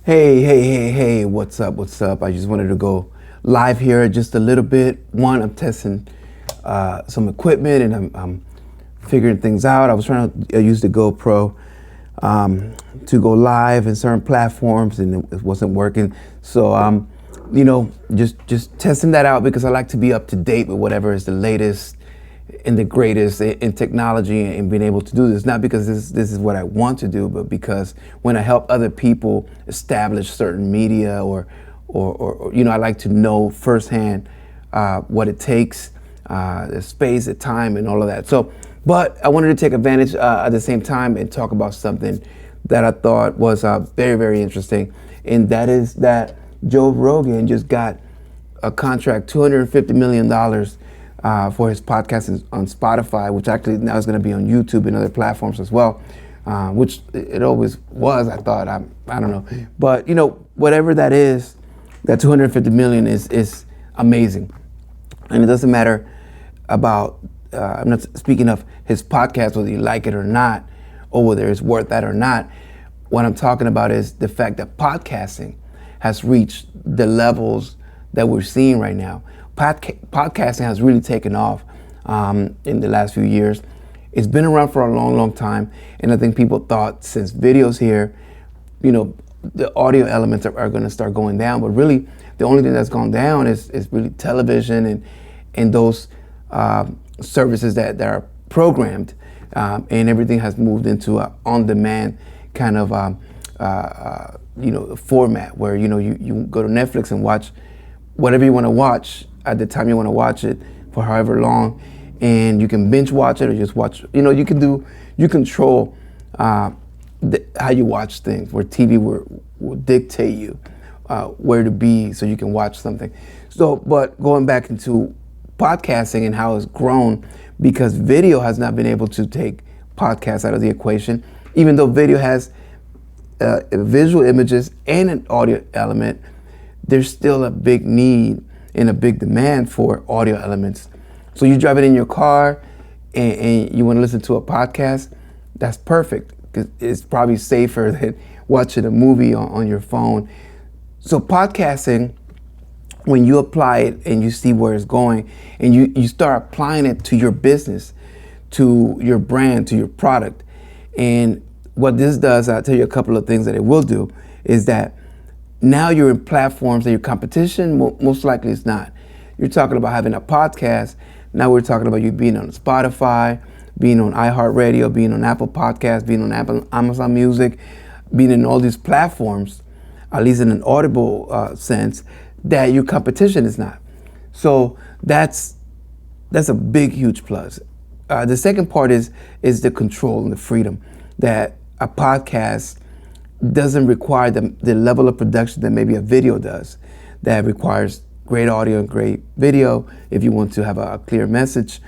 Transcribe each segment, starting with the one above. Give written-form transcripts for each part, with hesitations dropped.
Hey, what's up? What's up? I just wanted to go live here just a little bit. One, I'm testing some equipment and I'm figuring things out. I was trying to use the GoPro to go live in certain platforms and it wasn't working. So, just testing that out because I like to be up to date with whatever is the latest and the greatest in technology and being able to do this, not because this is what I want to do, but because when I help other people establish certain media or I like to know firsthand what it takes, the space, the time, and all of that. So, but I wanted to take advantage at the same time and talk about something that I thought was very, very interesting, and that is that Joe Rogan just got a contract, $250 million for his podcast on Spotify, which actually now is going to be on YouTube and other platforms as well, which it always was, I thought. I don't know. But, whatever that is, that $250 million is amazing. And it doesn't matter about, I'm not speaking of his podcast, whether you like it or not, or whether it's worth that or not. What I'm talking about is the fact that podcasting has reached the levels that we're seeing right now. Podcasting has really taken off in the last few years. It's been around for a long, long time, and I think people thought since video's here, the audio elements are going to start going down. But really, the only thing that's gone down is really television and those services that are programmed, and everything has moved into an on-demand kind of format where you go to Netflix and watch whatever you want to watch at the time you want to watch it for however long, and you can binge watch it or just watch. You control how you watch things. Where TV will dictate you where to be so you can watch something. So, but going back into podcasting and how it's grown, because video has not been able to take podcasts out of the equation, even though video has visual images and an audio element. There's still a big need and a big demand for audio elements. So you drive it in your car and you want to listen to a podcast, that's perfect, because it's probably safer than watching a movie on your phone. So podcasting, when you apply it and you see where it's going and you start applying it to your business, to your brand, to your product, and what this does, I'll tell you a couple of things that it will do, is that now you're in platforms that your competition most likely is not. You're talking about having a podcast. Now we're talking about you being on Spotify, being on iHeartRadio, being on Apple Podcasts, being on Amazon Music, being in all these platforms, at least in an audible sense, that your competition is not. So that's a big, huge plus. The second part is the control and the freedom that a podcast doesn't require the level of production that maybe a video does, that requires great audio and great video if you want to have a clear message.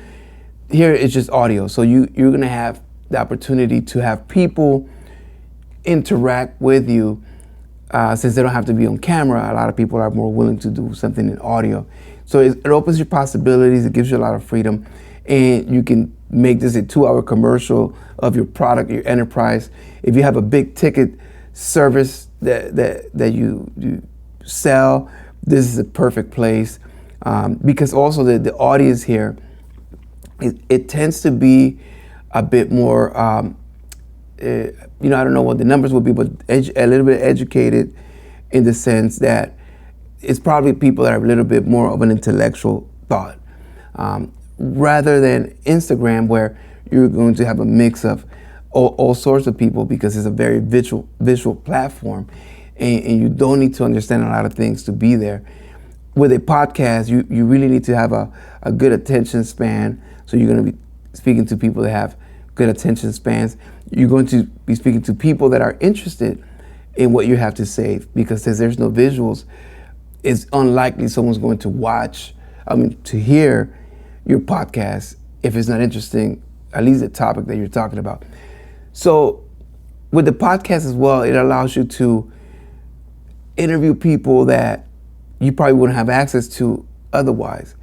Here it's just audio, so you're going to have the opportunity to have people interact with you since they don't have to be on camera. A lot of people are more willing to do something in audio. So it opens your possibilities, it gives you a lot of freedom, and you can make this a 2-hour commercial of your product, your enterprise. If you have a big ticket service that you sell, this is a perfect place, because also the audience here, it tends to be a bit more, I don't know what the numbers will be, but a little bit educated, in the sense that it's probably people that are a little bit more of an intellectual thought, rather than Instagram, where you're going to have a mix of all sorts of people, because it's a very visual platform, and you don't need to understand a lot of things to be there. With a podcast, you really need to have a good attention span. So you're going to be speaking to people that have good attention spans. You're going to be speaking to people that are interested in what you have to say, because since there's no visuals, it's unlikely someone's going to hear your podcast if it's not interesting, at least the topic that you're talking about. So with the podcast as well, it allows you to interview people that you probably wouldn't have access to otherwise,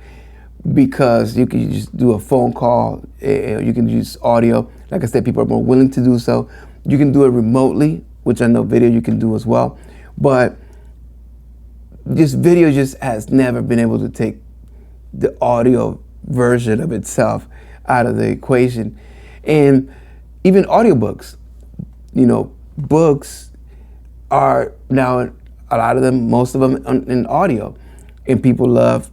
because you can just do a phone call, you can use audio. Like I said, people are more willing to do so. You can do it remotely, which I know video you can do as well. But this video just has never been able to take the audio version of itself out of the equation. And even audiobooks, books are now, a lot of them, most of them in audio. And people love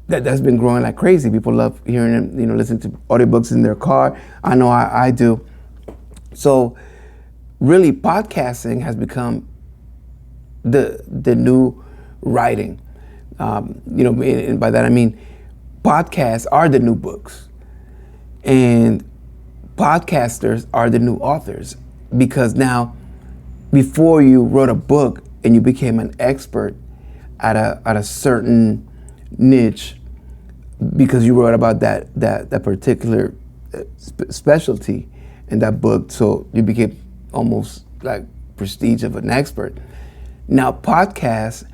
that. That's been growing like crazy. People love hearing them, listening to audiobooks in their car. I know I do. So really, podcasting has become the new writing. And by that I mean podcasts are the new books, and podcasters are the new authors. Because now, before you wrote a book and you became an expert at a certain niche, because you wrote about that particular specialty in that book, so you became almost like prestige of an expert. Now podcasts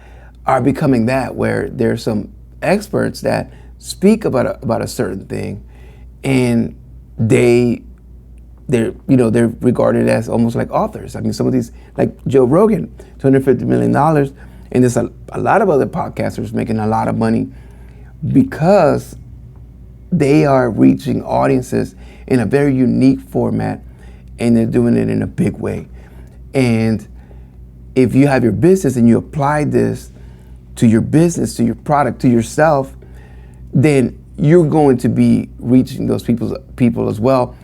are becoming that, where there's some experts that speak about a certain thing, and they're regarded as almost like authors. I mean, some of these, like Joe Rogan, $250 million, and there's a lot of other podcasters making a lot of money because they are reaching audiences in a very unique format, and they're doing it in a big way. And if you have your business and you apply this to your business, to your product, to yourself, then you're going to be reaching those people as well.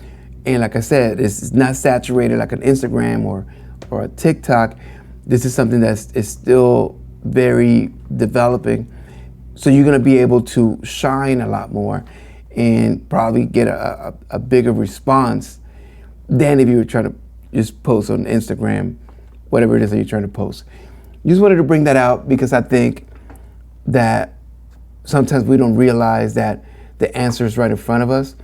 And like I said, it's not saturated like an Instagram or a TikTok. This is something that is still very developing. So you're going to be able to shine a lot more and probably get a bigger response than if you were trying to just post on Instagram, whatever it is that you're trying to post. Just wanted to bring that out because I think that sometimes we don't realize that the answer is right in front of us.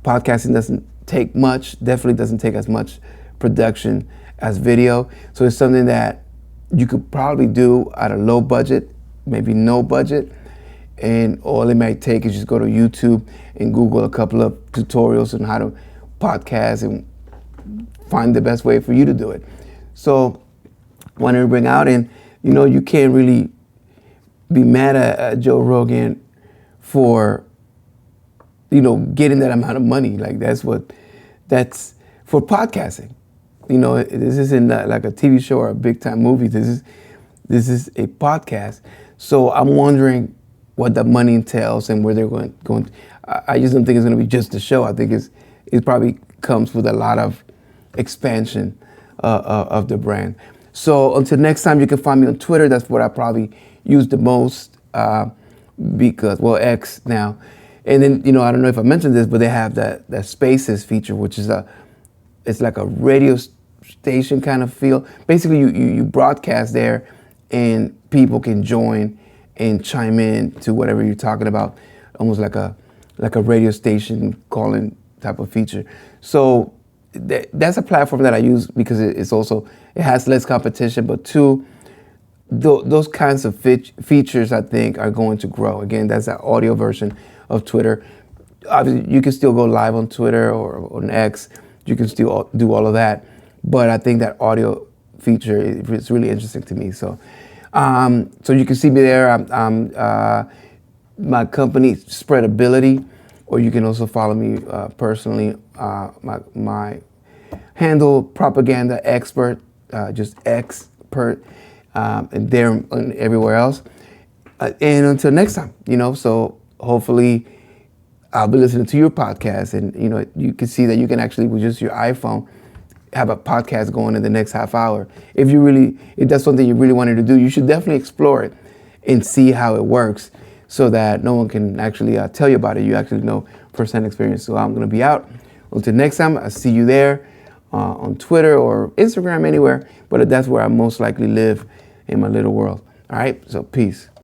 Podcasting doesn't take much, definitely doesn't take as much production as video. So it's something that you could probably do at a low budget, maybe no budget. And all it might take is just go to YouTube and Google a couple of tutorials on how to podcast and find the best way for you to do it. So I wanted to bring out, and you can't really be mad at Joe Rogan for getting that amount of money. Like that's for podcasting. This isn't like a TV show or a big time movie. This is a podcast. So I'm wondering what the money entails and where they're going. I just don't think it's going to be just a show. I think it probably comes with a lot of expansion of the brand. So until next time, you can find me on Twitter. That's what I probably use the most because, X now. And then, I don't know if I mentioned this, but they have that Spaces feature, which is it's like a radio station kind of feel. Basically, you broadcast there, and people can join and chime in to whatever you're talking about, almost like a radio station calling type of feature. So that's a platform that I use because it has less competition, but two, those kinds of features I think are going to grow. Again, that's the audio version of Twitter. Obviously, you can still go live on Twitter or on X. You can still do all of that, but I think that audio feature is really interesting to me. So you can see me there. My company, Spreadability, or you can also follow me personally. My handle, propaganda.expert, just expert, and there and everywhere else. And until next time, so hopefully I'll be listening to your podcast, and you can see that you can actually, with just your iPhone, have a podcast going in the next half hour. If that's something you really wanted to do, you should definitely explore it and see how it works, so that no one can actually tell you about it. You actually know firsthand experience. So I'm going to be out. Until next time, I'll see you there on Twitter or Instagram, anywhere. But that's where I most likely live in my little world. All right, so peace.